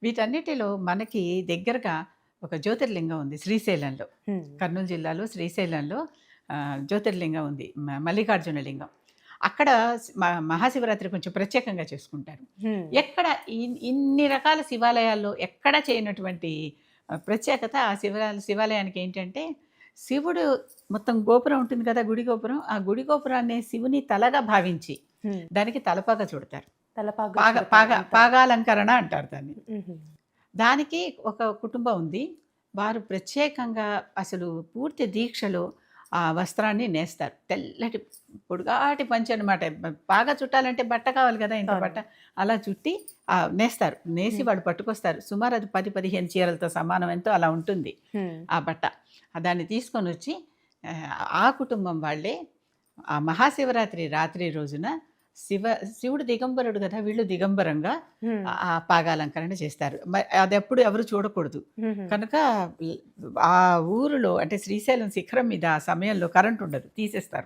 వీటన్నిటిలో మనకి దగ్గరగా ఒక జ్యోతిర్లింగం ఉంది శ్రీశైలంలో. హ్మ్. కర్నూలు జిల్లాలో శ్రీశైలంలో జ్యోతిర్లింగం ఉంది. మల్లికార్జున లింగం. అక్కడ మహాశివరాత్రి కొంచెం ప్రత్యేకంగా చేసుకుంటారు. హ్మ్. ఎక్కడ ఇన్ని రకాల శివాలయాల్లో ఎక్కడ చేయనటువంటి ప్రత్యేకత ఆ శివాలయానికి ఏంటంటే, శివుడు మొత్తం గోపురం ఉంటుంది కదా! గుడి గోపురం. ఆ గుడి గోపురాన్ని శివుని తలగా భావించి హ్మ్. దానికి తలపాగా చుడతారు. తలపాగా పాగ చుడతారు పాగ అంతా. పాగాలంకరణ అంటారు దాన్ని. హుహు. దానికి ఒక కుటుంబం ఉంది. వారు ప్రత్యేకంగా అసలు పూర్తి దీక్షలో ఆ వస్త్రాన్ని నేస్తారు. తెల్లటి పొడుగాటి పంచె అనమాట. బాగా చుట్టాలంటే బట్ట కావాలి కదా! ఇంత అవును. బట్ట. అలా చుట్టి నేస్తారు. నేసి హ్మ్. వాళ్ళు పట్టుకొస్తారు. సుమారు అది 10, 15 చీరలతో సమానం ఎంతో అలా ఉంటుంది హ్మ్. ఆ బట్ట. దాన్ని తీసుకొనొచ్చి ఆహ్, ఆ కుటుంబం వాళ్ళే ఆ మహాశివరాత్రి రాత్రి రోజున శివ శివుడు దిగంబరుడు గదా! వీళ్ళు దిగంబరంగా హ్మ్. ఆ పాగాలంకరణ చేస్తారు. అదెప్పుడు ఎవరు చూడకూడదు. హుహు. కనుక ల్ ఆ ఊరిలో అంటే శ్రీశైలం శిఖరం మీద ఆ సమయంలో కరెంట్ ఉండదు. తీసేస్తారు.